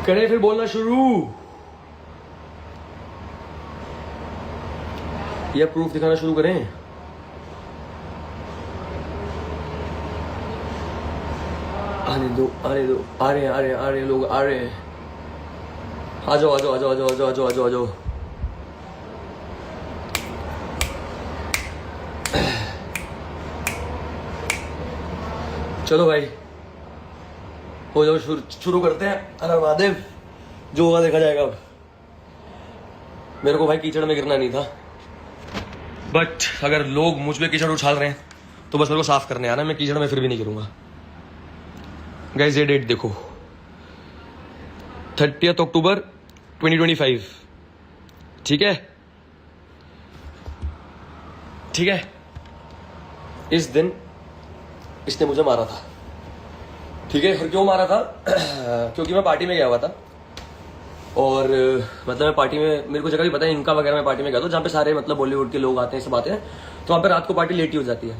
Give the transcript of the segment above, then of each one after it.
करें फिर बोलना शुरू। ये प्रूफ दिखाना शुरू करें। आने दो आने दो, आ रहे लोग आ रहे हैं। आ जाओ आ जाओ आ जाओ आ जाओ आ जाओ आ जाओ आ जाओ आ जाओ। चलो भाई हो जाओ, शुरू करते हैं। अरे महादेव, जो होगा देखा जाएगा। अब मेरे को भाई कीचड़ में गिरना नहीं था, बट अगर लोग मुझ पे कीचड़ उछाल रहे हैं तो बस मेरे को साफ करने आना, मैं कीचड़ में फिर भी नहीं गिरूंगा। गाइस ये डेट देखो, 30 अक्टूबर 2025, ठीक है ठीक है। इस दिन इसने मुझे मारा था, ठीक है। और क्यों मारा था? क्योंकि मैं पार्टी में गया हुआ था, और मतलब मैं पार्टी में, मेरे को जगह भी पता है, इनका वगैरह, मैं पार्टी में गया था जहाँ पे सारे मतलब बॉलीवुड के लोग आते हैं, सब आते हैं। तो वहाँ पे रात को पार्टी लेट ही हो जाती है।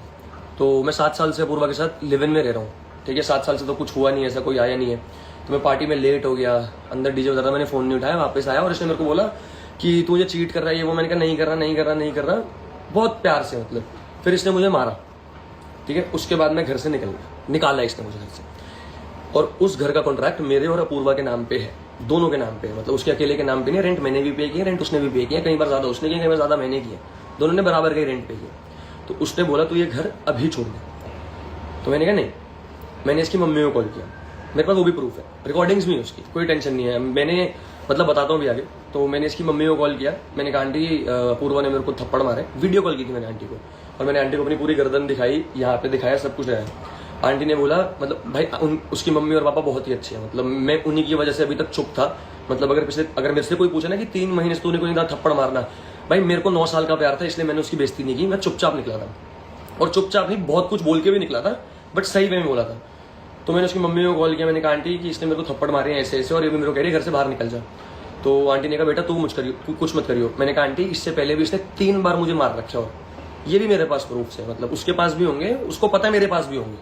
तो मैं 7 साल से अपूर्वा के साथ लिव इन में रह रहा हूँ, ठीक है। 7 साल से तो कुछ हुआ नहीं, ऐसा कोई आया नहीं है। तो मैं पार्टी में लेट हो गया, अंदर डीजे बजा रहा, मैंने फोन नहीं उठाया, वापस आया और इसने मेरे को बोला कि तू मुझे चीट कर रहा है ये वो। मैंने कहा नहीं कर रहा नहीं कर रहा नहीं कर रहा, बहुत प्यार से मतलब। फिर इसने मुझे मारा, ठीक है। उसके बाद मैं घर से निकाला इसने मुझे घर से, और उस घर का कॉन्ट्रैक्ट मेरे और अपूर्वा के नाम पे है, दोनों के नाम पे है। मतलब उसके अकेले के नाम पे नहीं, रेंट मैंने भी पे किया, रेंट उसने भी पे किया। कई बार ज्यादा उसने किया, कई बार ज्यादा मैंने किया, दोनों ने बराबर का रेंट पे किया। तो उसने बोला तू ये घर अभी छोड़ दे। तो मैंने कहा नहीं। मैंने इसकी मम्मी को कॉल किया, मेरे पास वो भी प्रूफ है, रिकॉर्डिंग्स भी है उसकी, कोई टेंशन नहीं है। मैंने मतलब बताता हूँ भी आगे। तो मैंने इसकी मम्मी को कॉल किया, मैंने कहा आंटी अपूर्वा ने मेरे को थप्पड़ मारे। वीडियो कॉल की थी मैंने आंटी को, और मैंने आंटी को अपनी पूरी गर्दन दिखाई, यहाँ पे दिखाया, सब कुछ है। आंटी ने बोला मतलब भाई उसकी मम्मी और पापा बहुत ही अच्छे हैं, मतलब मैं उन्हीं की वजह से अभी तक चुप था। मतलब अगर मेरे से कोई पूछे ना कि 3 महीने से तूने कोई नहीं थप्पड़ मारना, भाई मेरे को 9 साल का प्यार था, इसलिए मैंने उसकी बेइज्जती नहीं की। मैं चुपचाप निकला था, और चुपचाप नहीं, बहुत कुछ बोल के भी निकला था, बट सही वे में बोला था। तो मैंने उसकी मम्मी को कॉल किया, मैंने कहा आंटी कि इसने मेरे को थप्पड़ मारे हैं ऐसे ऐसे, और ये भी मेरे को कह रही है घर से बाहर निकल जा। तो आंटी ने कहा बेटा तू कुछ मत करियो। मैंने कहा आंटी इससे पहले भी इसने 3 बार मुझे मार रखा, और ये भी मेरे पास प्रूफ है। मतलब उसके पास भी होंगे, उसको पता है मेरे पास भी होंगे,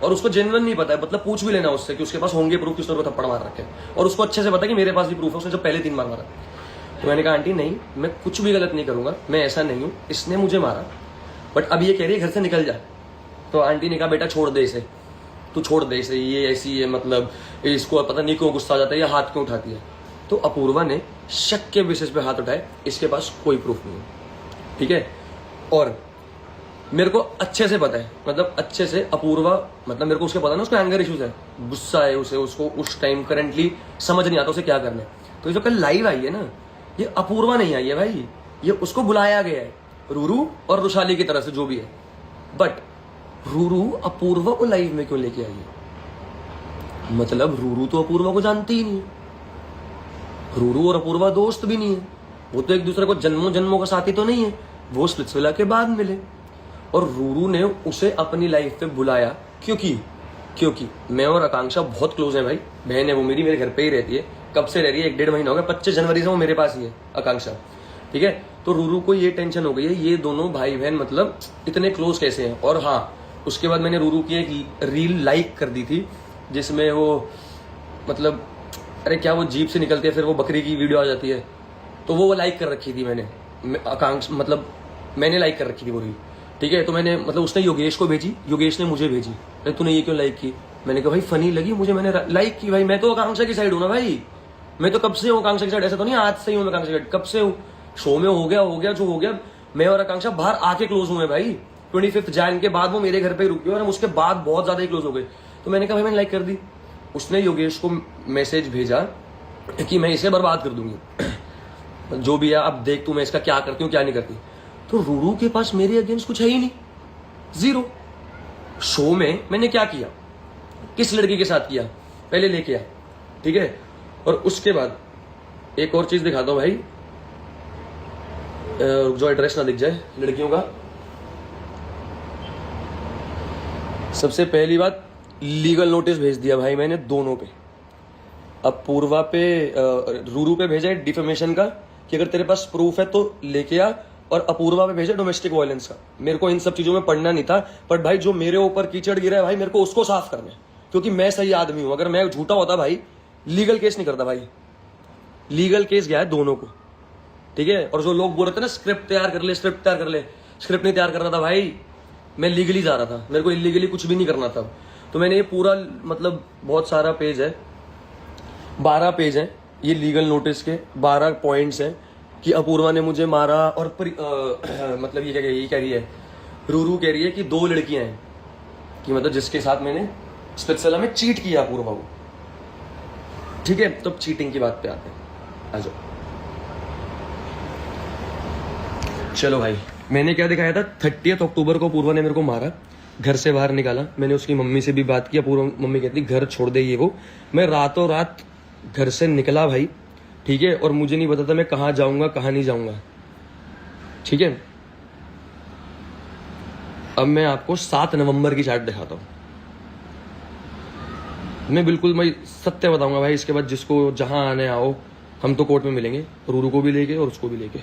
और उसको जेन्युइन नहीं पता है। मतलब पूछ भी लेना उससे कि उसके पास होंगे प्रूफ किसने उसको थप्पड़ मार रखे, और उसको अच्छे से पता है कि मेरे पास भी प्रूफ है, उसने जब पहले 3 बार मारा। तो मैंने कहा आंटी नहीं, मैं कुछ भी गलत नहीं करूंगा, मैं ऐसा नहीं हूँ, इसने मुझे मारा, बट अब ये कह रही है घर से निकल जा। तो आंटी ने कहा बेटा छोड़ दे इसे, तू छोड़ दे इसे, ये ऐसी है, मतलब इसको पता नहीं क्यों गुस्सा आ जाता है, या हाथ क्यों उठाती है। तो अपूर्वा ने शक के बेसिस पे हाथ उठाए, इसके पास कोई प्रूफ नहीं है, ठीक है। और मेरे को अच्छे से पता है, मतलब अच्छे से अपूर्वा, मतलब मेरे को उसके पता ना उसको एंगर इश्यूज है, गुस्सा है उसे, उसको उस टाइम करंटली समझ नहीं आता उसे क्या करना है। तो ये जो कल लाइव आई है ना, ये अपूर्वा नहीं आई है भाई, ये उसको बुलाया गया है रूरू और रुशाली की तरफ से, जो भी है। बट रूरू अपूर्वा को लाइव में क्यों लेके आई है? मतलब रूरू तो अपूर्वा को जानती ही नहीं है, रूरू और अपूर्वा दोस्त भी नहीं है, वो तो एक दूसरे को जन्मों जन्मों का साथी तो नहीं है, वो स्प्लिट्सविला के बाद मिले। और रूरू ने उसे अपनी लाइफ पे बुलाया क्योंकि मैं और आकांक्षा बहुत क्लोज है भाई, बहन है वो मेरे घर पे ही रहती है, कब से रह रही है, 1-1.5 महीना हो गया, 25 जनवरी से वो मेरे पास ही है आकांक्षा, ठीक है। तो रूरू को ये टेंशन हो गई है, ये दोनों भाई बहन मतलब इतने क्लोज कैसे हैं। और हाँ, उसके बाद मैंने रूरू की एक रील लाइक कर दी थी, जिसमें वो मतलब अरे क्या वो जीप से निकलती है, फिर वो बकरी की वीडियो आ जाती है, तो वो लाइक कर रखी थी मैंने, आकांक्षा मतलब मैंने लाइक कर रखी थी वो रील, ठीक है। तो मैंने मतलब उसने योगेश को भेजी, योगेश ने मुझे भेजी, अरे तूने ये क्यों लाइक की? मैंने कहा भाई फनी लगी मुझे, मैंने लाइक की। भाई मैं तो आकांक्षा की साइड हूँ ना भाई, मैं तो कब से हूँ आकांक्षा की साइड, ऐसा तो नहीं आज से ही हूँ मैं आकांक्षा की साइड, कब से हूँ। शो में हो गया जो हो गया, मैं और आकांक्षा बाहर आके क्लोज हुए भाई। 25 जैन के बाद वो मेरे घर पे रुकी, और हम उसके बाद बहुत ज्यादा ही क्लोज हो गए। तो मैंने कहा भाई मैंने लाइक कर दी। उसने योगेश को मैसेज भेजा कि मैं इसे बर्बाद कर दूंगी, जो भी है अब देख तू मैं इसका क्या करती हूँ क्या नहीं करती। तो रूरू के पास मेरे अगेंस्ट कुछ है ही नहीं, जीरो। शो में मैंने क्या किया, किस लड़की के साथ किया, पहले लेके आ, ठीक है। और उसके बाद एक और चीज दिखाता हूं भाई, जो एड्रेस ना दिख जाए लड़कियों का। सबसे पहली बात, लीगल नोटिस भेज दिया भाई मैंने दोनों पे, अपूर्वा पे, रूरू पे भेजा है डिफेमेशन का कि अगर तेरे पास प्रूफ है तो लेके आ, और अपूर्वा पे भेजा डोमेस्टिक वायलेंस का। मेरे को इन सब चीजों में पढ़ना नहीं था, बट भाई जो मेरे ऊपर कीचड़ गिरा है भाई, मेरे को उसको साफ करना है, क्योंकि मैं सही आदमी हूं। अगर मैं झूठा होता भाई, लीगल केस नहीं करता भाई, लीगल केस गया है दोनों को, ठीक है। और जो लोग बोल रहे थे ना स्क्रिप्ट तैयार कर ले, स्क्रिप्ट तैयार कर ले, स्क्रिप्ट नहीं तैयार करना था भाई, मैं लीगली जा रहा था, मेरे को इलीगली कुछ भी नहीं करना था। तो मैंने ये पूरा मतलब बहुत सारा पेज है, 12 पेज है ये लीगल नोटिस के, 12 पॉइंट्स हैं कि अपूर्वा ने मुझे मारा। और मतलब ये कह रही है, रूरू कह रही है कि 2 लड़कियां हैं, कि मतलब जिसके साथ मैंने स्पिरिचुअल में चीट किया अपूर्वा को, ठीक है। तो चीटिंग की बात पे आते हैं, आ जाओ। चलो भाई, मैंने क्या दिखाया था, 30 अक्टूबर को अपूर्वा ने मेरे को मारा, घर से बाहर निकाला। मैंने उसकी मम्मी से भी बात की, अपूर्वा मम्मी कहती घर छोड़ दे ये वो। मैं रातों रात घर से निकला भाई, ठीक है। और मुझे नहीं पता था मैं कहाँ जाऊंगा कहाँ नहीं जाऊंगा, ठीक है। अब मैं आपको 7 नवंबर की चार्ट दिखाता हूँ। मैं सत्य बताऊंगा भाई, इसके बाद जिसको जहां आने आओ, हम तो कोर्ट में मिलेंगे, रूरू को भी लेके और उसको भी लेके।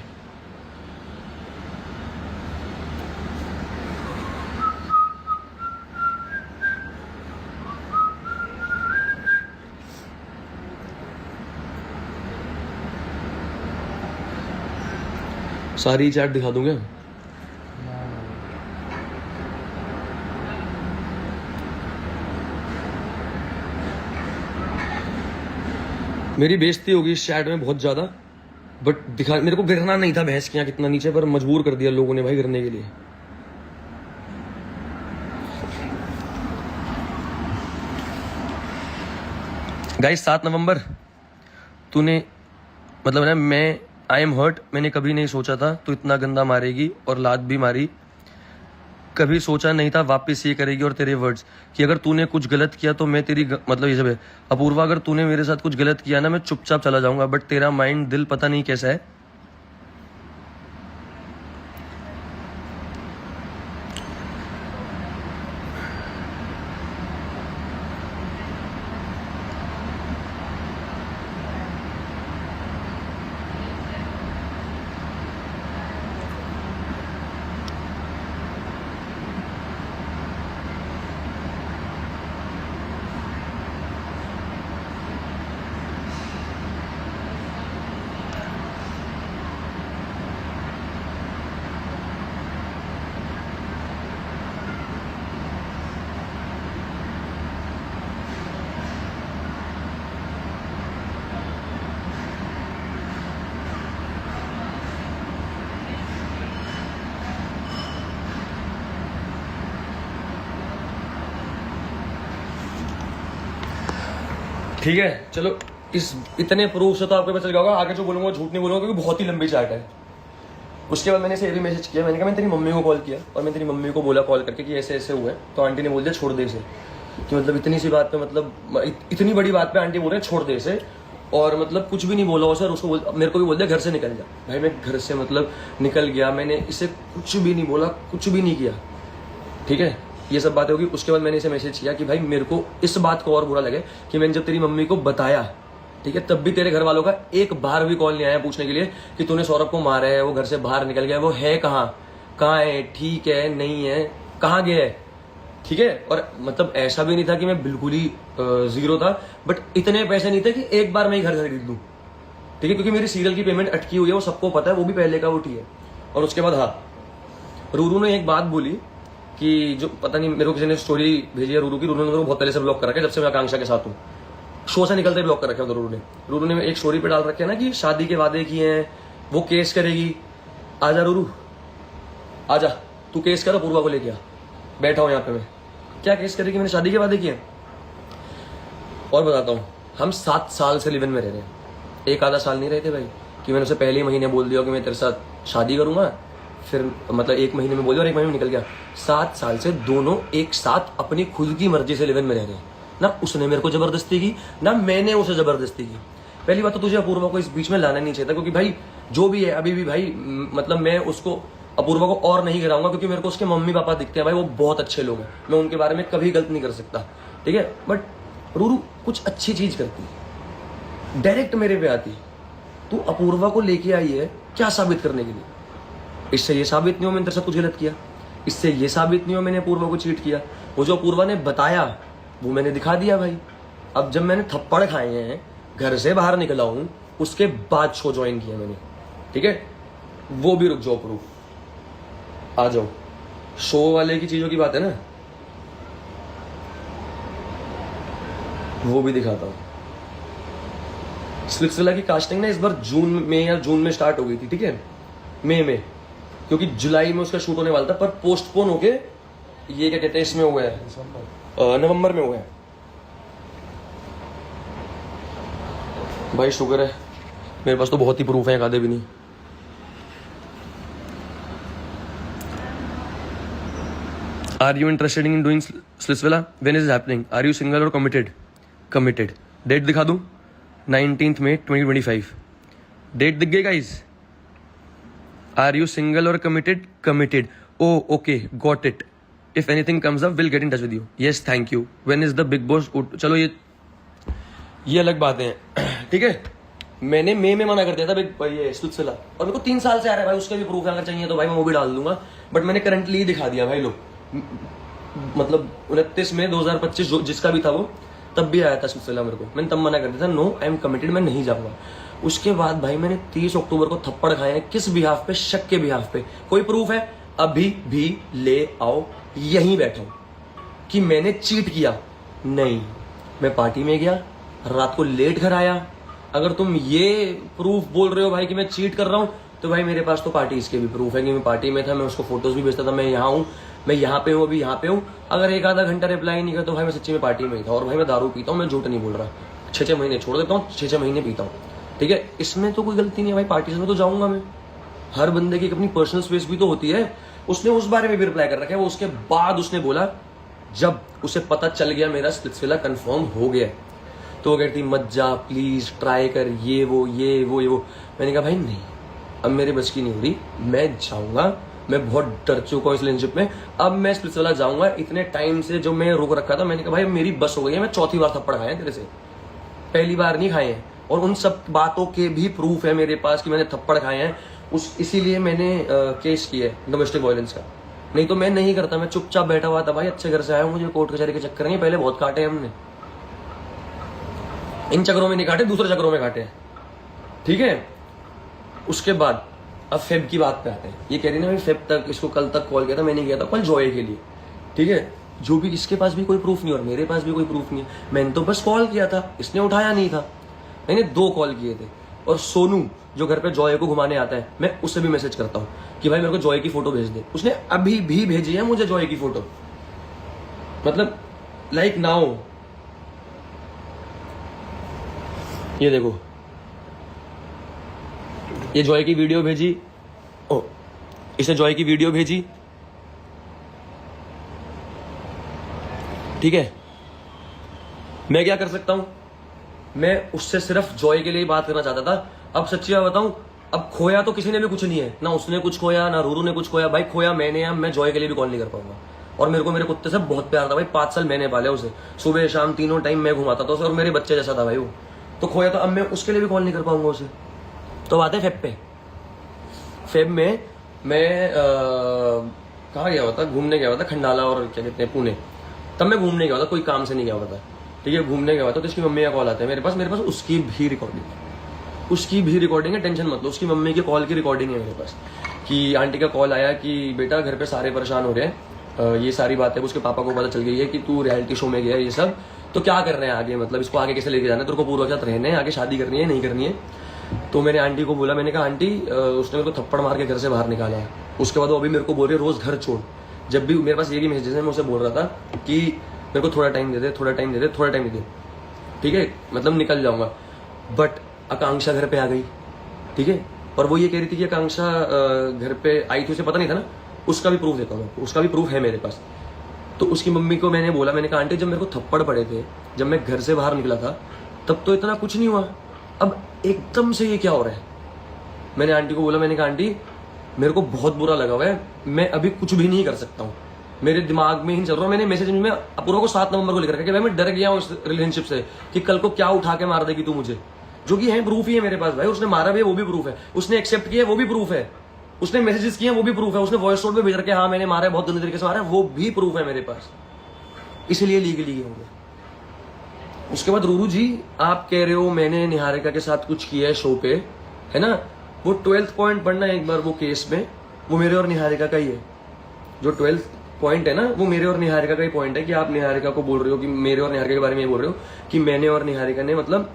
सारी चार्ट दिखा दूंगा। मेरी बेइज्जती होगी इस चैट में बहुत ज्यादा, बट दिखा, मेरे को गिरना नहीं था भैंस के यहाँ कितना नीचे, पर मजबूर कर दिया लोगों ने भाई गिरने के लिए। गाइस 7 नवंबर तूने मतलब ना, मैं आई एम हर्ट। मैंने कभी नहीं सोचा था तू इतना गंदा मारेगी, और लात भी मारी। कभी सोचा नहीं था वापस ये करेगी। और तेरे वर्ड्स कि अगर तूने कुछ गलत किया तो मैं तेरी मतलब ये सब है अपूर्वा, अगर तूने मेरे साथ कुछ गलत किया ना, मैं चुपचाप चला जाऊंगा, बट तेरा माइंड दिल पता नहीं कैसा है। ठीक है, चलो इस इतने प्रूफ से तो आपको पता चल गया होगा। आगे जो बोलूंगा झूठ नहीं बोलूंगा, क्योंकि बहुत ही लंबी चार्ट है। उसके बाद मैंने इसे भी मैसेज किया, मैंने कहा मैं तेरी मम्मी को कॉल किया, और मैं तेरी मम्मी को बोला कॉल करके कि ऐसे ऐसे हुआ है। तो आंटी ने बोल दिया छोड़ दे इसे, कि मतलब इतनी सी बात पे, मतलब इतनी बड़ी बात पे आंटी बोल रहे हैं छोड़ दे इसे। और मतलब कुछ भी नहीं बोला उसे, और उसको मेरे को भी बोल दिया घर से निकल जा। भाई मैं घर से मतलब निकल गया, मैंने इसे कुछ भी नहीं बोला, कुछ भी नहीं किया, ठीक है। ये सब बातें होगी। उसके बाद मैंने इसे मैसेज किया कि भाई मेरे को इस बात को और बुरा लगे कि मैंने जब तेरी मम्मी को बताया, ठीक है, तब भी तेरे घर वालों का एक बार भी कॉल नहीं आया पूछने के लिए कि तूने सौरभ को मारा है, वो घर से बाहर निकल गया, वो है कहाँ है, ठीक है नहीं है, कहाँ गया है, ठीक है। और मतलब ऐसा भी नहीं था कि मैं बिल्कुल ही जीरो था, बट इतने पैसे नहीं थे कि एक बार मैं ही घर खरीद लूं, ठीक है, क्योंकि मेरी सीरियल की पेमेंट अटकी हुई है, वो सबको पता है, वो भी पहले का उठी है। और उसके बाद हाँ, रूरू ने एक बात बोली कि जो पता नहीं, मेरे को किसी ने स्टोरी भेजी है रूरू की, रूरू ने मेरे को बहुत पहले से ब्लॉक कर रखा है, जब से मैं आकांक्षा के साथ हूँ, शो से निकलते ब्लॉक कर रखा है रूरू ने एक स्टोरी पे डाल रखे है ना कि शादी के वादे किए हैं, वो केस करेगी। आजा रूरू, आजा, तू केस कर, अपूर्वा को लेके आ, बैठा हूं यहाँ पे मैं। क्या केस करेगी, मैंने शादी के वादे किए। और बताता हूँ, हम 7 साल से लिव इन में रह रहे हैं, एक आधा साल नहीं रहते भाई, कि मैंने उसे पहले ही महीने बोल दिया कि मैं तेरे साथ शादी करूंगा, फिर मतलब 1 महीने में बोल दिया और 1 महीने में निकल गया। 7 साल से दोनों एक साथ अपनी खुद की मर्जी से लिव इन में रह रहे हैं, ना उसने मेरे को जबरदस्ती की, ना मैंने उसे जबरदस्ती की। पहली बात तो तुझे अपूर्वा को इस बीच में लाना नहीं चाहिए था, क्योंकि भाई जो भी है अभी भी भाई, मतलब मैं उसको अपूर्वा को और नहीं गिराऊंगा, क्योंकि मेरे को उसके मम्मी पापा दिखते हैं भाई, वो बहुत अच्छे लोग हैं, मैं उनके बारे में कभी गलत नहीं कर सकता, ठीक है। बट रूरू कुछ अच्छी चीज करती, डायरेक्ट मेरे पे आती, तू अपूर्वा को लेके आई है क्या साबित करने के लिए? इससे ये साबित नहीं हो मैंने तेरे साथ कुछ गलत किया, इससे ये साबित नहीं हो मैंने अपूर्वा को चीट किया। वो जो अपूर्वा ने बताया वो मैंने दिखा दिया भाई। अब जब मैंने थप्पड़ खाए हैं घर से बाहर निकला हूं उसके बाद शो ज्वाइन किया मैंने, ठीक है। वो भी रुक जाओ, प्रूफ आ जाओ। शो वाले की चीजों की बात है ना, वो भी दिखाता हूं। स्प्लिट्सविला की कास्टिंग ना इस बार जून में या जून में स्टार्ट हो गई थी, ठीक है, मई में, क्योंकि जुलाई में उसका शूट होने वाला था, पर पोस्टपोन होके ये क्या कहते हैं इसमें हुआ है, नवंबर में हुआ है। भाई शुक्र है मेरे पास तो बहुत ही प्रूफ है, एक आधे भी नहीं। Are you interested in doing Splitsvilla? When is happening? Are you single और कमिटेड? कमिटेड। डेट दिखा दूं? 19 मई 2025। डेट दिख गई गाइस? आर यू सिंगल और committed? Committed. Oh okay, got it. If anything comes up will get in touch with you. Yes thank you. When is the Bigg Boss? चलो ये अलग बातें हैं, ठीक है। मैंने मई में मना कर दिया था ये स्प्लिट्सविला, और मेरे को 3 साल से आ रहा है भाई, उसके भी प्रूफ अगर चाहिए तो भाई मैं वो भी डाल दूंगा, बट मैंने करंटली दिखा दिया भाई। लोग मतलब 29 में 2025 जिसका भी था वो, तब भी आया था स्प्लिट्सविला मेरे को, मैंने तब मना कर दिया था, नो आई एम कमिटेड, मैं नहीं जाऊंगा। उसके बाद भाई मैंने 30 अक्टूबर को थप्पड़ खाए हैं, किस बिहाफ पे? शक के बिहाफ पे। कोई प्रूफ है? अभी भी ले आओ, यहीं बैठा हूं कि मैंने चीट किया। नहीं, मैं पार्टी में गया, रात को लेट घर आया। अगर तुम ये प्रूफ बोल रहे हो भाई कि मैं चीट कर रहा हूं, तो भाई मेरे पास तो पार्टी इसके भी प्रूफ है कि मैं पार्टी में था, मैं उसको फोटोज भी भेजता था, मैं यहाँ हूँ, मैं यहाँ पे हूँ, अभी यहाँ पे हूँ। अगर एक आधा घंटा रिप्लाई नहीं करता तो भाई मैं सच्ची में पार्टी में ही था। और भाई मैं दारू पीता हूँ, मैं झूठ नहीं बोल रहा, 6-6 महीने छोड़ देता हूँ, 6-6 महीने पीता हूँ, ठीक है। इसमें तो कोई गलती नहीं है भाई, पार्टी में तो जाऊंगा मैं। हर बंदे की अपनी पर्सनल स्पेस भी तो होती है। उसने उस बारे में भी रिप्लाई कर रखा है, वो उसके बाद उसने बोला जब उसे पता चल गया मेरा स्प्लिट्सविला कंफर्म हो गया, तो वो कहती मत जा प्लीज, ट्राई कर, ये वो। मैंने कहा भाई नहीं, अब मेरे बस की नहीं हो रही, मैं जाऊंगा। मैं बहुत डर चुका हूँ इस रिलेशनशिप में, अब मैं स्प्लिट्सविला जाऊंगा। इतने टाइम से जो मैं रोक रखा था, मैंने कहा भाई मेरी बस हो गई है, मैं 4थी बार थप्पड़ खाए हैं तेरे से, पहली बार नहीं खाए हैं। और उन सब बातों के भी प्रूफ है मेरे पास कि मैंने थप्पड़ खाए हैं। इसीलिए मैंने केस किया है डोमेस्टिक वायलेंस का, नहीं तो मैं नहीं करता, मैं चुपचाप बैठा हुआ था भाई। अच्छे घर से आया हूँ, मुझे कोर्ट कचहरी के चक्कर नहीं, पहले बहुत काटे हैं हमने, इन चक्करों में नहीं काटे, दूसरे चक्करों में काटे हैं, ठीक है। उसके बाद अब फेब की बात पे आते हैं। ये कह रही ना भाई फेब तक, इसको कल तक कॉल किया था, मैंने किया था कल जॉय के लिए, ठीक है। जो भी इसके पास भी कोई प्रूफ नहीं और मेरे पास भी कोई प्रूफ नहीं है, मैंने तो बस कॉल किया था, इसने उठाया नहीं था। मैंने 2 कॉल किए थे। और सोनू जो घर पे जॉय को घुमाने आता है, मैं उससे भी मैसेज करता हूँ कि भाई मेरे को जॉय की फोटो भेज दे। उसने अभी भी भेजी है मुझे जॉय की फोटो, मतलब लाइक नाउ। ये देखो, ये जॉय की वीडियो भेजी, ओ इसे जॉय की वीडियो भेजी, ठीक है। मैं क्या कर सकता हूं? मैं उससे सिर्फ जॉय के लिए बात करना चाहता था। अब सच्ची बात बताऊं, अब खोया तो किसी ने भी कुछ नहीं है, ना उसने कुछ खोया ना रूरू ने कुछ खोया। भाई खोया मैंने, अब मैं जॉय के लिए भी कॉल नहीं कर पाऊंगा। और मेरे को मेरे कुत्ते से बहुत प्यार था भाई, 5 साल मैंने पाले उसे, सुबह शाम तीनों टाइम मैं घुमाता था उसे, और मेरे बच्चे जैसा था भाई वो। तो खोया तो अब मैं उसके लिए भी कॉल नहीं कर पाऊंगा उसे। तो बात है फेब पे। फेब में मैं कहाँ गया हुआ था? घूमने गया हुआ था, खंडाला और क्या कहते हैं पुणे। तब मैं घूमने गया हुआ था, कोई काम से नहीं गया हुआ था, ठीक है। घूमने गया हुआ था तो इसकी मम्मी का कॉल आता है मेरे पास उसकी भी रिकॉर्डिंग है, टेंशन मत लो। उसकी मम्मी के कॉल की रिकॉर्डिंग है मेरे पास कि आंटी का कॉल आया कि बेटा घर पे सारे परेशान हो रहे हैं, ये सारी बातें उसके पापा को पता चल गई है कि तू रियलिटी शो में गया, ये सब तो क्या कर रहे हैं आगे, मतलब इसको आगे कैसे लेके जाना है, तेरे को पूर्व के साथ रहने हैं, आगे शादी करनी है नहीं करनी है। तो मैंने आंटी को बोला, मैंने कहा आंटी उसने मेरे को थप्पड़ मार के घर से बाहर निकाला है। उसके बाद वो अभी मेरे को बोल रही है रोज घर छोड़। जब भी मेरे पास ये भी मैसेजेस है, मैं उसे बोल रहा था कि मेरे को थोड़ा टाइम दे दे, ठीक है, मतलब निकल जाऊंगा। बट आकांक्षा घर पे आ गई, ठीक है। और वो ये कह रही थी कि आकांक्षा घर पे आई थी, उसे पता नहीं था ना। उसका भी प्रूफ देता हूँ, उसका भी प्रूफ है मेरे पास। तो उसकी मम्मी को मैंने बोला, मैंने कहा आंटी जब मेरे को थप्पड़ पड़े थे, जब मैं घर से बाहर निकला था, तब तो इतना कुछ नहीं हुआ, अब एकदम से ये क्या हो रहा है। मैंने आंटी को बोला, मैंने कहा आंटी मेरे को बहुत बुरा लगा हुआ है, मैं अभी कुछ भी नहीं कर सकता हूँ, मेरे दिमाग में ही चल रहा। मैंने मैसेज में अपूर्वा को 7 नवंबर को लिख रखा कि भाई मैं डर गया हूँ इस रिलेशनशिप से कि कल को क्या उठा के मार देगी तू मुझे, जो कि है प्रूफ ही है मेरे पास भाई। उसने मारा भी है वो भी प्रूफ है, उसने एक्सेप्ट किया वो भी प्रूफ है, उसने मैसेजेस किए वो भी प्रूफ है, उसने वॉइस नोट में भेज रखे हाँ मैंने मारा है, बहुत गंदे तरीके से मारा है, वो भी प्रूफ है मेरे पास। इसलिए लीगली हो गया। उसके बाद रूरू जी आप कह रहे हो मैंने निहारिका के साथ कुछ किया है शो पे, है ना, वो 12th पॉइंट पढ़ना एक बार वो केस में, वो मेरे और निहारिका का ही है। जो 12th पॉइंट है ना वो मेरे और निहारिका का ही पॉइंट है कि आप निहारिका को बोल रहे हो कि मेरे और निहारिका के बारे में ये बोल रहे हो कि मैंने और निहारिका ने मतलब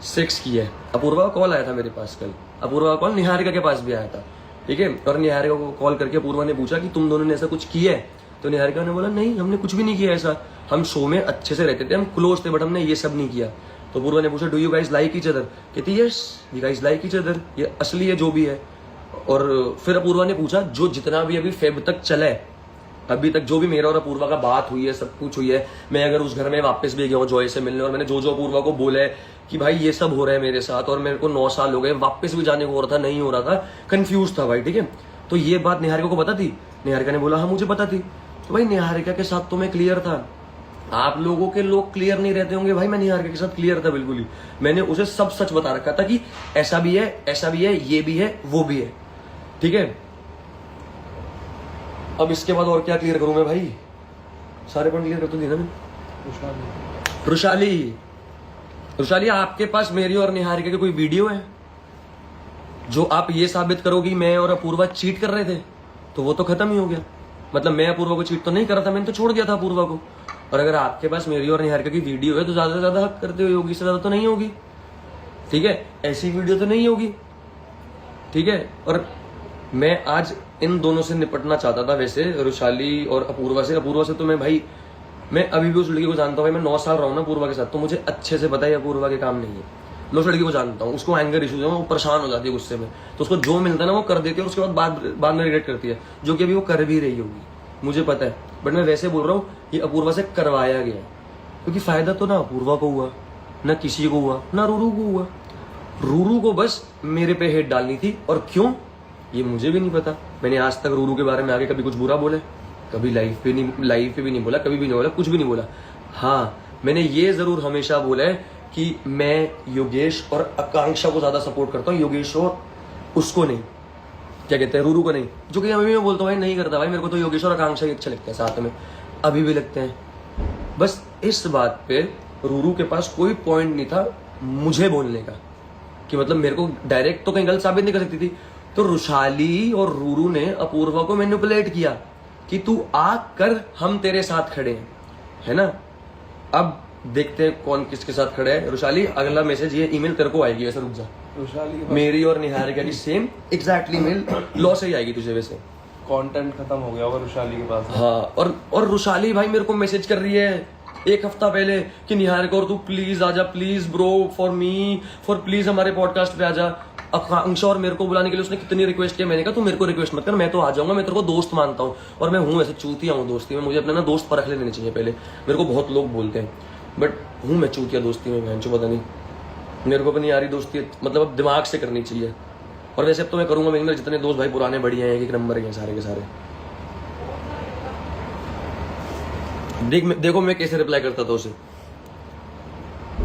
सेक्स किया है। अपूर्वा का कॉल आया था मेरे पास कल, अपूर्वा का कॉल निहारिका के पास भी आया था, ठीक है। और निहारिका को कॉल करके अपूर्वा ने पूछा कि तुम दोनों ने ऐसा कुछ किया है, तो निहारिका ने बोला नहीं हमने कुछ भी नहीं किया ऐसा, हम शो में अच्छे से रहते थे, हम क्लोज थे, बट हमने ये सब नहीं किया। तो अपूर्वा ने पूछा do you guys like each other, कहती yes we guys like each other, ये असली है जो भी है। और फिर अपूर्वा ने पूछा जो जितना भी अभी फेब तक चला है, अभी तक जो भी मेरा और अपूर्वा का बात हुई है, सब कुछ हुई है, मैं अगर उस घर में वापस भी गया हूँ जॉय से मिलने और मैंने जो जो अपूर्वा को बोला है कि भाई ये सब हो रहा है मेरे साथ और मेरे को 9 साल हो गए, वापस भी जाने को हो रहा था, नहीं हो रहा था, कंफ्यूज था भाई, ठीक है। तो ये बात निहारिका को पता थी, निहारिका ने बोला हाँ मुझे पता थी। तो भाई निहारिका के साथ तो मैं क्लियर था, आप लोगों के लोग क्लियर नहीं रहते होंगे, भाई मैं निहारिका के साथ क्लियर था बिल्कुल ही। मैंने उसे सब सच बता रखा था कि ऐसा भी है, ऐसा भी है, ये भी है, वो भी है, ठीक है। अब इसके बाद और क्या क्लियर करूं मैं भाई, सारे पॉइंट क्लियर कर तो दिया ना मैं। रुशाली आपके पास मेरी और निहारिका की कोई वीडियो है जो आप ये साबित करो कि मैं और अपूर्वा चीट कर रहे थे, तो वो तो खत्म ही हो गया। मतलब मैं अपूर्वा को चीट तो नहीं कर रहा था, मैंने तो छोड़ दिया था अपूर्वा को। और अगर आपके पास मेरी और निहारिका की वीडियो है तो ज्यादा से ज्यादा हक करते हुए होगी, इससे ज्यादा तो नहीं होगी, ठीक है। ऐसी वीडियो तो नहीं होगी, ठीक है। और मैं आज इन दोनों से निपटना चाहता था वैसे, रुशाली और अपूर्वा से। अपूर्वा से तो मैं भाई, मैं अभी भी उस लड़की को जानता हूँ भाई, मैं 9 साल रहा हूँ ना अपूर्वा के साथ, तो मुझे अच्छे से पता है अपूर्वा के काम नहीं है। मैं उस लड़की को जानता हूँ, उसको एंगर इशूज है, वो परेशान हो जाती है गुस्से में, तो उसको जो मिलता है ना वो कर देती है और उसके बाद में रिग्रेट करती है, जो कि अभी वो कर भी रही होगी, मुझे पता है। बट मैं वैसे बोल रहा हूँ ये अपूर्वा से करवाया गया है, क्योंकि फायदा तो ना अपूर्वा को हुआ, ना किसी को हुआ, ना रूरू को हुआ। रूरू को बस मेरे पे हेट डालनी थी, और क्यों ये मुझे भी नहीं पता। मैंने आज तक रूरू के बारे में आगे कभी कुछ बुरा बोला, कभी लाइफ पे भी नहीं बोला, कभी भी नहीं बोला, कुछ भी नहीं बोला। हाँ मैंने ये जरूर हमेशा बोला है कि मैं योगेश और आकांक्षा को ज्यादा सपोर्ट करता हूँ, योगेश और उसको नहीं, क्या कहते हैं, रूरू को नहीं, जो कि अभी मैं बोलता हूँ भाई नहीं करता भाई, मेरे को तो योगेश और आकांक्षा ही अच्छे लगते हैं, साथ में अभी भी लगते हैं। बस इस बात पे रूरू के पास कोई पॉइंट नहीं था मुझे बोलने का, कि मतलब मेरे को डायरेक्ट तो कहीं गलत साबित नहीं कर सकती थी। तो रुशाली और रूरू ने अपूर्वा को मैनिपुलेट किया कि तू आ कर, हम तेरे साथ खड़े हैं, है ना। अब देखते हैं कौन किसके साथ खड़े है। रुशाली अगला मैसेज, ये ईमेल तेरे को आएगी, वैसे रुक जा, रुशाली मेरी और निहारिका की सेम एग्जैक्टली ईमेल लॉ से ही आएगी तुझे, वैसे कंटेंट खत्म हो गया होगा रुशाली के पास। हाँ, और रुशाली भाई मेरे को मैसेज कर रही है 1 हफ्ता पहले कि निहारिका और तू प्लीज आजा, प्लीज ब्रो, फॉर प्लीज हमारे पॉडकास्ट पे आजा। आकांक्षा और मेरे को बुलाने के लिए उसने कितनी रिक्वेस्ट किया, मैंने कहा तू मेरे को रिक्वेस्ट मत कर, मैं तो आ जाऊंगा, मैं तेरे को दोस्त मानता हूँ, और मैं हूँ ऐसे चूतिया हूँ दोस्ती में, मुझे अपने ना दोस्त परख लेने चाहिए पहले। मेरे को बहुत लोग बोलते हैं, बट हूँ मैं चूतिया दोस्ती में, बहन चो पता नहीं मेरे को अपनी यारी दोस्ती मतलब अब दिमाग से करनी चाहिए। और वैसे अब तो मैं करूंगा, मेरे जितने दोस्त भाई पुराने बढ़िया हैं, 1 नंबर के सारे के सारे। देखो मैं कैसे रिप्लाई करता था उसे,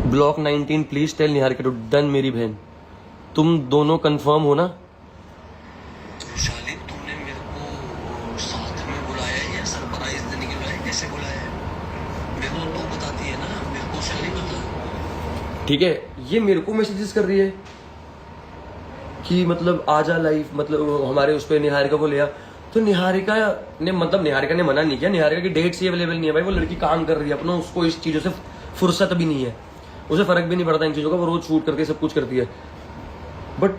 block 19 please tell Niharika to done. मेरी बहन तुम दोनों कंफर्म हो ना। रुशाली तुमने मेरे को साथ में बुलाया या सरप्राइज देने के लिए कैसे बुलाया है, मेरे को तो बताती है ना, मेरे को उससे नहीं पता, ठीक है। ये मेरे को मैसेजेस कर रही है कि मतलब आजा लाइव, मतलब हमारे उस पर निहारिका को लिया। तो निहारिका ने मना नहीं किया, निहारिका की डेट्स ही अवेलेबल नहीं है भाई, वो लड़की काम कर रही है अपना, उसको इस चीजों से फुर्सत भी नहीं है, उसे फर्क भी नहीं पड़ता इन चीजों का, वो रोज शूट करती है, सब कुछ करती है। बट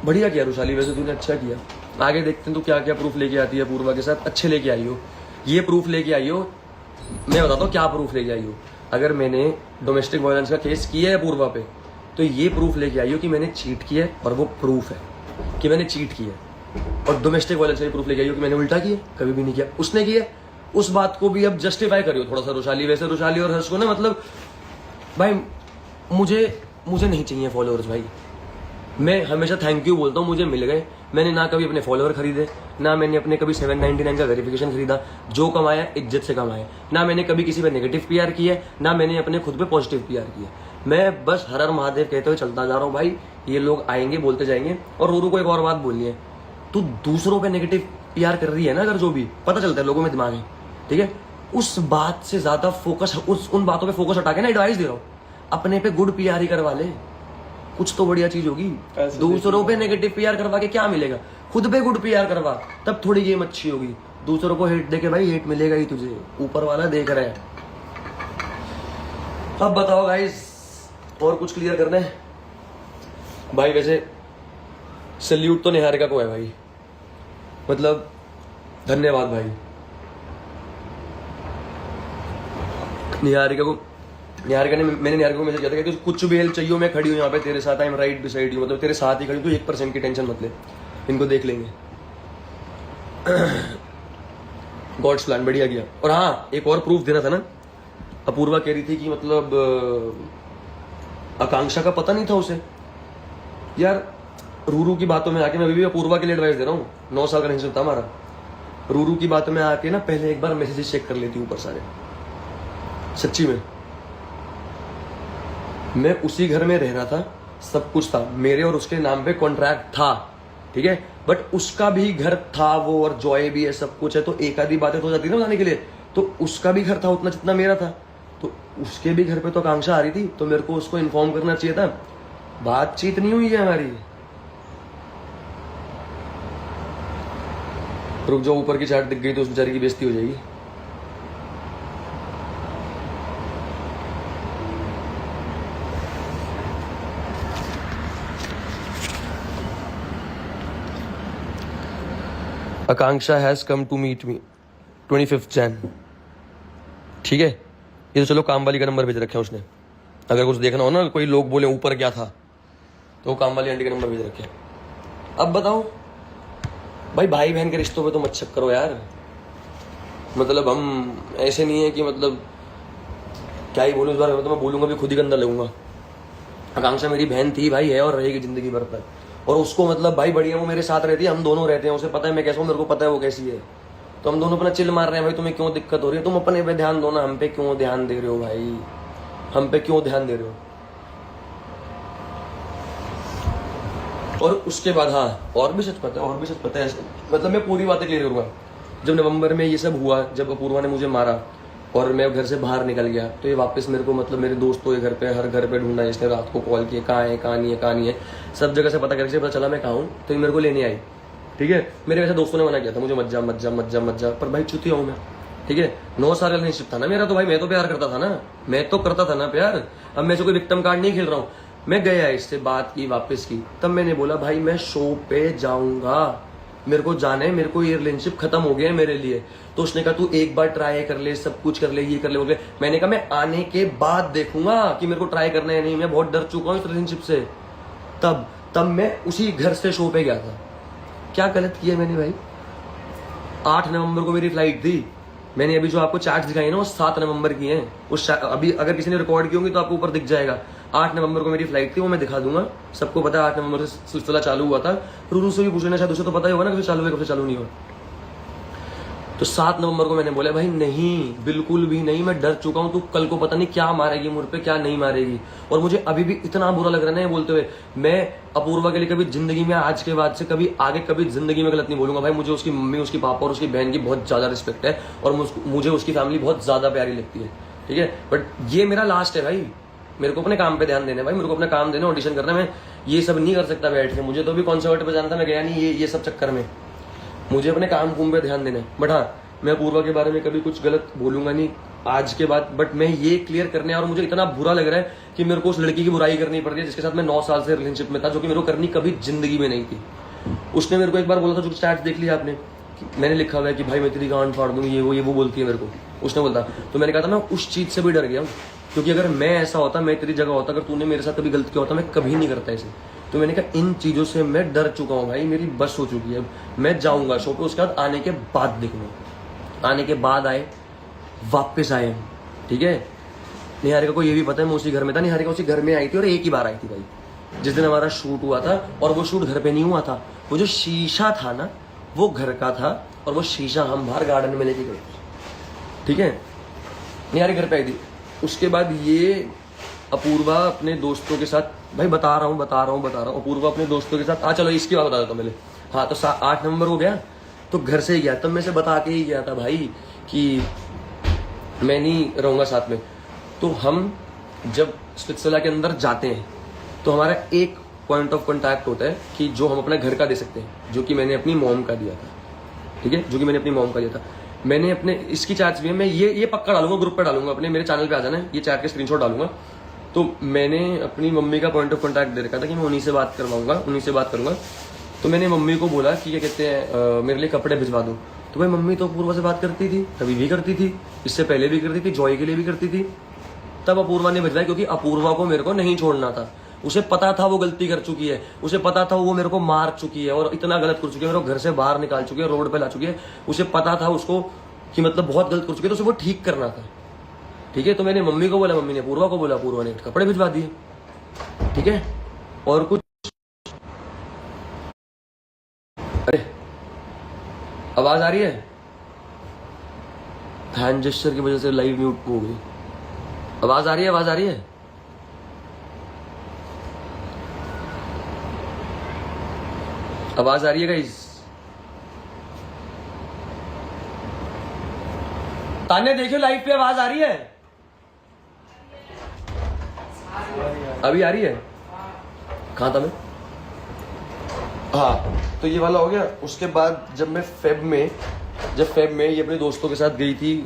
बढ़िया किया रुशाली, वैसे तूने अच्छा किया। आगे देखते हैं तू क्या क्या प्रूफ लेके आती है अपूर्वा के साथ, अच्छे लेके आई हो, ये प्रूफ लेके आई हो। मैं बताता हूँ क्या प्रूफ लेके आई हो। अगर मैंने डोमेस्टिक वायलेंस का केस किया है अपूर्वा पे, तो ये प्रूफ लेके आई हो कि मैंने चीट किया है, और वो प्रूफ है कि मैंने चीट किया है। और डोमेस्टिक वायलेंस का प्रूफ लेके आई हो कि मैंने उल्टा किया, कभी भी नहीं किया, उसने किया। उस बात को भी अब जस्टिफाई करियो थोड़ा सा रुशाली। वैसे रुशाली और हर्ष को ना, मतलब भाई मुझे नहीं चाहिए फॉलोअर्स भाई, मैं हमेशा थैंक यू बोलता हूँ, मुझे मिल गए। मैंने ना कभी अपने फॉलोअर खरीदे, ना मैंने अपने कभी 799 का वेरिफिकेशन खरीदा, जो कमाया इज्जत से कमाया, ना मैंने कभी किसी पे नेगेटिव पीआर किया, ना मैंने अपने खुद पे पॉजिटिव पीआर किया। मैं बस हर हर महादेव कहते हुए चलता जा रहा हूँ भाई, ये लोग आएंगे बोलते जाएंगे। और रूरू को एक और बात बोलनी है, तू दूसरों पे नेगेटिव पीआर कर रही है ना, अगर जो भी पता चलता है लोगों में दिमाग है, ठीक है, उस बात से ज्यादा फोकस उन बातों पे फोकस हटा के ना एडवाइस दे रहा हूँ, अपने पे गुड पीआर ही करवा ले, कुछ तो बढ़िया चीज होगी। ऐसे दूसरों पे नेगेटिव पीआर करवा के क्या मिलेगा, खुद पे गुड पीआर करवा, तब थोड़ी गेम अच्छी होगी। दूसरों को हेट देके भाई हेट मिलेगा ही तुझे, ऊपर वाला देख रहा है। अब बताओ गाइस, और कुछ क्लियर करना है भाई? वैसे सल्यूट तो निहारिका को है भाई, मतलब धन्यवाद भाई निहारिका को। निहारिका ने, मैंने निहारिका को मैसेज किया था कि कुछ भी हेल्प चाहिए मैं खड़ी हूँ यहाँ पे तेरे साथ, I am right beside you, मतलब तेरे साथ ही खड़ी हूँ, तो 1% की टेंशन मत ले, इनको देख लेंगे। गॉड्स प्लान बढ़िया किया। और हाँ, एक और प्रूफ देना था ना, अपूर्वा कह रही थी कि मतलब आकांक्षा का पता नहीं था उसे। यार रूरू की बातों में आके, मैं अभी भी अपूर्वा के लिए एडवाइस दे रहा हूँ, 9 साल का रिलेशनशिप था हमारा। रूरू की बातों में आके ना पहले एक बार मैसेजेस चेक कर लेती ऊपर सारे, सच्ची में। मैं उसी घर में रह रहा था, सब कुछ था, मेरे और उसके नाम पे कॉन्ट्रैक्ट था, ठीक है, बट उसका भी घर था वो, और जॉय भी है, सब कुछ है, तो एक आधी बातें तो हो जाती ना बताने के लिए। तो उसका भी घर था उतना जितना मेरा था, तो उसके भी घर पे तो आकांक्षा आ रही थी, तो मेरे को उसको इन्फॉर्म करना चाहिए था। बातचीत नहीं हुई है हमारी। रुक जाओ, ऊपर की चार्ट दिख गई तो उस बेचारी की बेइज्जती हो जाएगी। Akanksha has come to meet me 25 Jan, ठीक है। ये तो चलो काम वाली का नंबर भेज रखे हैं उसने, अगर कुछ देखना हो ना, कोई लोग बोले ऊपर क्या था, तो काम वाली आंटी का नंबर भेज रखे हैं। अब बताओ भाई, भाई बहन के रिश्तों पे तो मत शक करो यार। मतलब हम ऐसे नहीं है कि मतलब क्या ही बोलूं इस बार में, तो मैं बोलूंगा भी खुद ही गंदा लगूंगा। आकांक्षा मेरी बहन थी भाई, है और रहेगी जिंदगी भर तक। और उसको मतलब भाई बढ़िया, वो मेरे साथ रहती है, हम दोनों रहते हैं, उसे पता है मैं कैसा हूँ, मेरे को पता है वो कैसी है, तो हम दोनों अपना चिल मार रहे हैं। भाई तुम्हें क्यों दिक्कत हो रही है, तुम अपने पे ध्यान दो ना, हम पे क्यों ध्यान दे रहे हो भाई, हम पे क्यों ध्यान दे रहे हो। और उसके बाद हाँ, और भी सच पता है, और भी सच पता है, मतलब मैं पूरी बातें क्लियर करूंगा। जब नवंबर में ये सब हुआ, जब अपूर्वा ने मुझे मारा और मैं घर से बाहर निकल गया, तो ये वापस मेरे को मतलब मेरे दोस्तों के घर पे, हर घर पे ढूंढा, इसने रात को कॉल किया, कहाँ है कहाँ नहीं है, कहाँ नहीं है, सब जगह से पता करके पता चला मैं कहाँ हूँ, तो ये मेरे को लेने आई, ठीक है। मेरे वैसे दोस्तों ने मना किया था मुझे, मत जा मत जा मत जा मत जा, पर भाई चुतिया हूँ मैं, ठीक है। 9 साल का रिलेशनशिप था ना मेरा, तो भाई मैं तो प्यार करता था ना, मैं तो करता था ना प्यार। अब मैं कोई विक्टिम कार्ड नहीं खेल रहा हूँ। मैं गया, इससे बात की, वापस की, तब मैंने बोला भाई मैं शो पे जाऊंगा, मेरे को जाना है, मेरे को ये रिलेशनशिप खत्म हो गया है मेरे लिए। तो उसने कहा तू एक बार ट्राई कर ले, सब कुछ कर ले, ये कर ले, वो कर ले। मैंने कहा मैं आने के बाद देखूंगा कि मेरे को ट्राई करना है नहीं, मैं बहुत डर चुका हूँ इस रिलेशनशिप से। तब मैं उसी घर से शो पे गया था। क्या गलत किया मैंने भाई? 8 नवंबर को मेरी फ्लाइट थी, मैंने अभी जो आपको चार्ट दिखाई ना वो 7 नवंबर की है। उस अभी अगर किसी ने रिकॉर्ड की होंगी तो आपको ऊपर दिख जाएगा। 8 नवंबर को मेरी फ्लाइट थी, वो मैं दिखा दूंगा, सबको पता है 8 नवंबर से सिलसिला चालू हुआ था। रूरू से भी पूछ लेना, शायद उसे तो पता ही होगा ना कब चालू है कब से चालू नहीं हुआ। तो 7 नवंबर को मैंने बोला भाई नहीं, बिल्कुल भी नहीं, मैं डर चुका हूं, तू कल को पता नहीं क्या मारेगी मुझ पे, क्या नहीं मारेगी। और मुझे अभी भी इतना बुरा लग रहा है ना बोलते हुए। मैं अपूर्वा के लिए कभी जिंदगी में, आज के बाद से कभी आगे कभी जिंदगी में गलत नहीं बोलूंगा भाई। मुझे उसकी मम्मी, उसकी पापा और उसकी बहन की बहुत ज्यादा रिस्पेक्ट है, और मुझे उसकी फैमिली बहुत ज्यादा प्यारी लगती है, ठीक है। बट ये मेरा लास्ट है भाई, मेरे को अपने काम पे ध्यान देना है भाई, मेरे को अपना काम देना, ऑडिशन करना। मैं ये सब नहीं कर सकता बैठ के, मुझे तो भी कॉन्सर्ट पे जाना था, मैं गया नहीं ये सब चक्कर में। मुझे अपने काम कुम पे ध्यान देना है। बट हाँ, मैं अपूर्वा के बारे में कभी कुछ गलत बोलूंगा नहीं आज के बाद। बट मैं ये क्लियर करने, और मुझे इतना बुरा लग रहा है कि मेरे को उस लड़की की बुराई करनी पड़ रही है जिसके साथ मैं 9 साल से रिलेशनशिप में था, जो कि मेरे को करनी कभी जिंदगी में नहीं थी। उसने मेरे को एक बार बोला था, जो स्टैट्स देख लिया आपने, मैंने लिखा हुआ है कि भाई मैं तेरी गांड फाड़ दूंगी, ये वो बोलती है मेरे को, उसने बोलता। तो मैंने कहा था मैं उस चीज से भी डर गया हूँ, क्योंकि अगर मैं ऐसा होता, मैं तेरी जगह होता, अगर तूने मेरे साथ कभी गलत किया होता, मैं कभी नहीं करता ऐसे। तो मैंने कहा इन चीजों से मैं डर चुका हूँ भाई, मेरी बस हो चुकी है। मैं जाऊंगा शो पे, उसके बाद आने के बाद देखूंगा, आने के बाद आए, वापस आए, ठीक है। निहारिका को ये भी पता है मैं उसी घर में था, निहारिका उसी घर में आई थी, और एक ही बार आई थी भाई, जिस दिन हमारा शूट हुआ था। और वो शूट घर पे नहीं हुआ था, वो जो शीशा था ना वो घर का था, और वो शीशा हम बाहर गार्डन में लेके गए, ठीक है। निहारिका घर पे आई थी। उसके बाद ये अपूर्वा अपने दोस्तों के साथ, भाई बता रहा हूँ, अपूर्वा अपने दोस्तों के साथ, चलो इसकी बात बता देता हूँ पहले। हाँ, तो 8 नवंबर को गया, तो घर से ही गया, तब मैं से बता के ही गया था भाई कि मैं नहीं रहूंगा साथ में। तो हम जब स्पिट्सविला के अंदर जाते हैं तो हमारा एक पॉइंट ऑफ कॉन्टैक्ट होता है कि जो हम अपने घर का दे सकते हैं, जो कि मैंने अपनी मॉम का दिया था, ठीक है, जो कि मैंने अपनी मॉम का दिया था। मैंने अपने इसकी चैट्स भी है, मैं ये पक्का डालूंगा, ग्रुप पे डालूंगा, अपने मेरे चैनल पे आ जाना है, ये चैट के स्क्रीनशॉट डालूंगा। तो मैंने अपनी मम्मी का पॉइंट ऑफ कॉन्टैक्ट दे रखा था कि मैं उन्हीं से बात करवाऊंगा, उन्हीं से बात करूंगा। तो मैंने मम्मी को बोला कि क्या कहते हैं मेरे लिए कपड़े भिजवा दो। तो भाई मम्मी तो अपूर्वा से बात करती थी, कभी भी करती थी, इससे पहले भी करती थी, जॉय के लिए भी करती थी। तब अपूर्वा ने भिजवाई क्योंकि अपूर्वा को मेरे को नहीं छोड़ना था। उसे पता था वो गलती कर चुकी है, उसे पता था वो मेरे को मार चुकी है और इतना गलत कर चुकी है, मेरे को घर से बाहर निकाल चुकी है, रोड पे ला चुकी है। उसे पता था उसको कि मतलब बहुत गलत कर चुकी है, तो उसे वो ठीक करना था, ठीक है। तो मैंने मम्मी को बोला, मम्मी ने अपूर्वा को बोला, अपूर्वा ने कपड़े भिजवा दिए, ठीक है। और कुछ अरे आवाज आ रही है, हैंड जेस्चर की वजह से लाइव म्यूट हो गई। आवाज आ रही है, आवाज आ रही है, आवाज आ रही है गाइस? ताने देखियो लाइव पे आवाज आ रही है? अभी आ रही है? कहाँ था मैं? हाँ, तो ये वाला हो गया। उसके बाद जब मैं फेब में ये अपने दोस्तों के साथ गई थी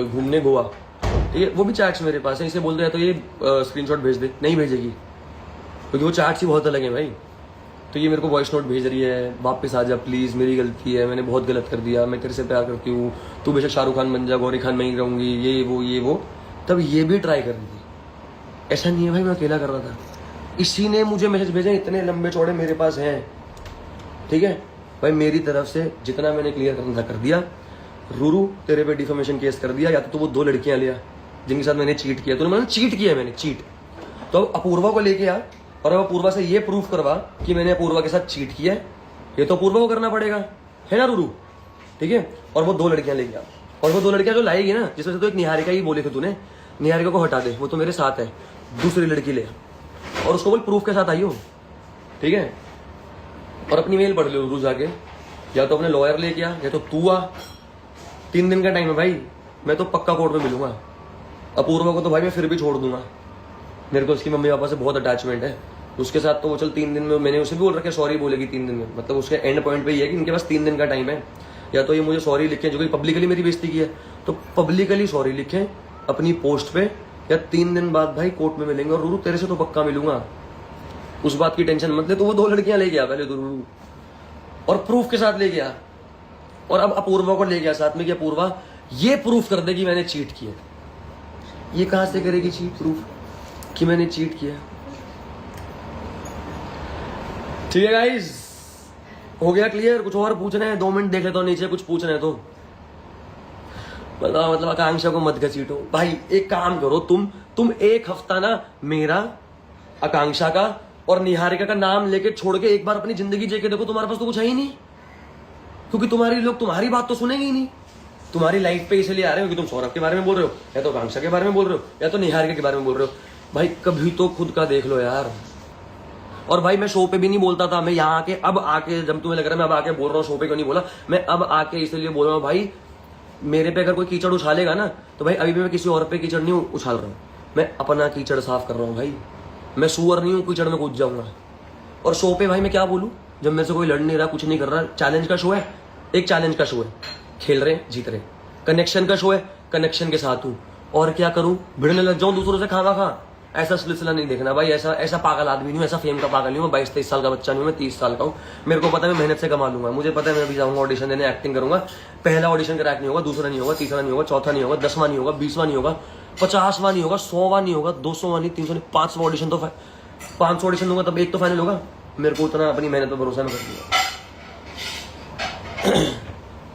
घूमने गोवा, ठीक है, वो भी चैट्स मेरे पास है। इसे बोल रहे तो ये स्क्रीनशॉट भेज दे, नहीं भेजेगी क्योंकि वो चैट्स ही बहुत अलग है भाई। तो ये मेरे को वॉइस नोट भेज रही है, वापस आ जा प्लीज़, मेरी गलती है, मैंने बहुत गलत कर दिया, मैं तेरे से प्यार करती हूँ, तू बेशक शाहरुख खान बन जा, गौरी खान में ही रहूँगी, ये वो। तब ये भी ट्राई कर रही थी। ऐसा नहीं है भाई मैं अकेला कर रहा था, इसी ने मुझे मैसेज भेजे, इतने लंबे चौड़े मेरे पास हैं, ठीक है भाई। मेरी तरफ से जितना मैंने क्लियर करना था कर दिया। रूरू तेरे पे डिफेमेशन केस कर दिया, या तो वो 2 लड़कियां लिया जिनके साथ मैंने चीट किया, तो मैंने चीट किया, मैंने चीट। तो अब अपूर्वा को लेके आ और अब अपूर्वा से ये प्रूफ करवा कि मैंने अपूर्वा के साथ चीट किया है, ये तो अपूर्वा को करना पड़ेगा, है ना रूरू, ठीक है। और वो 2 लड़कियां लेके आ, और वो 2 लड़कियां जो लाएगी ना, जिसमें से तो एक निहारिका ही बोले थे तूने, निहारिका को हटा दे, वो तो मेरे साथ है, दूसरी लड़की ले और उसको बोल प्रूफ के साथ आई हो, ठीक है। और अपनी मेल पढ़ लो रूरू जाके, या तो अपने लॉयर लेके आ, या तो तू आ। 3 दिन का टाइम है भाई, मैं तो पक्का कोर्ट में मिलूंगा। अपूर्वा को तो भाई मैं फिर भी छोड़ दूंगा, मेरे को उसकी मम्मी पापा से बहुत अटैचमेंट है, उसके साथ तो वो चल 3 दिन में, मैंने उसे भी बोल रखा है सॉरी बोलेगी 3 दिन में, मतलब उसके एंड पॉइंट पे ये है कि इनके पास 3 दिन का टाइम है। या तो ये मुझे सॉरी लिखें, जो कि पब्लिकली मेरी बेइज्जती की है, तो पब्लिकली सॉरी लिखें अपनी पोस्ट पे, या 3 दिन बाद भाई कोर्ट में मिलेंगे। और रूरू तेरे से तो पक्का मिलूंगा, उस बात की टेंशन मत ले। तो वो 2 लड़कियां ले गया पहले तो रूरू, और प्रूफ के साथ ले गया, और अब अपूर्वा को ले गया साथ में कि अपूर्वा ये प्रूफ कर दे कि मैंने चीट किया। ये कहां से करेगी चीट प्रूफ कि मैंने चीट किया? ठीक है गाइस, हो गया क्लियर? कुछ और पूछना है? 2 मिनट देख लेता हूं नीचे, कुछ पूछना है तो बताओ। मतलब आकांक्षा को मत घसीटो भाई, एक काम करो तुम 1 हफ्ता ना मेरा, आकांक्षा का और निहारिका का नाम लेके छोड़ के एक बार अपनी जिंदगी जी के देखो, तुम्हारे पास तो कुछ है ही नहीं, क्योंकि तुम्हारे लोग तुम्हारी बात तो सुनेंगे ही नहीं। तुम्हारी लाइफ पे इसलिए आ रहे हो कि तुम सौरभ के बारे में बोल रहे हो, या तो आकांक्षा के बारे में बोल रहे हो, या तो निहारिका के बारे में बोल रहे हो। भाई कभी तो खुद का देख लो यार। और भाई मैं शो पे भी नहीं बोलता था, मैं यहाँ आके अब आके, जब तुम्हें लग रहा है मैं अब आके बोल रहा हूँ, शो पे क्यों नहीं बोला, मैं अब आके इसलिए बोल रहा हूँ भाई, मेरे पे अगर कोई कीचड़ उछालेगा ना, तो भाई अभी भी मैं किसी और पे कीचड़ नहीं उछाल रहा हूँ, मैं अपना कीचड़ साफ कर रहा हूँ भाई। मैं सुअर नहीं हूँ कीचड़ में कूद जाऊंगा। और शो पे भाई मैं क्या बोलूँ जब मेरे से कोई लड़ नहीं रहा, कुछ नहीं कर रहा। चैलेंज का शो है, एक चैलेंज का शो है, खेल रहे जीत रहे। कनेक्शन का शो है, कनेक्शन के साथ हूँ, और क्या करूँ, भिड़ने लग जाऊँ दूसरों से खाना खा। ऐसा सिलसिला नहीं देखना भाई, ऐसा पागल आदमी नहीं हूँ, ऐसा फेम का पागल नहीं हूँ। 22-23 साल का बच्चा नहीं हूँ, मैं 30 साल का हूँ। मेरे को पता है मैं मेहनत से कमा लूंगा, मुझे पता है मैं अभी जाऊंगा ऑडिशन देने, एक्टिंग करूंगा। पहला ऑडिशन क्रैक नहीं होगा, दूसरा नहीं होगा, तीसरा नहीं होगा, चौथा नहीं होगा, 10वां नहीं होगा, 20वां नहीं होगा, 50वां नहीं होगा, 100वां नहीं होगा, 200वां नहीं, 300 नहीं, 500 ऑडिशन तो 500 ऑडिशन दूंगा तब एक तो फाइनल होगा। मेरे को उतना अपनी मेहनत पर भरोसा मैं कर दूंगा।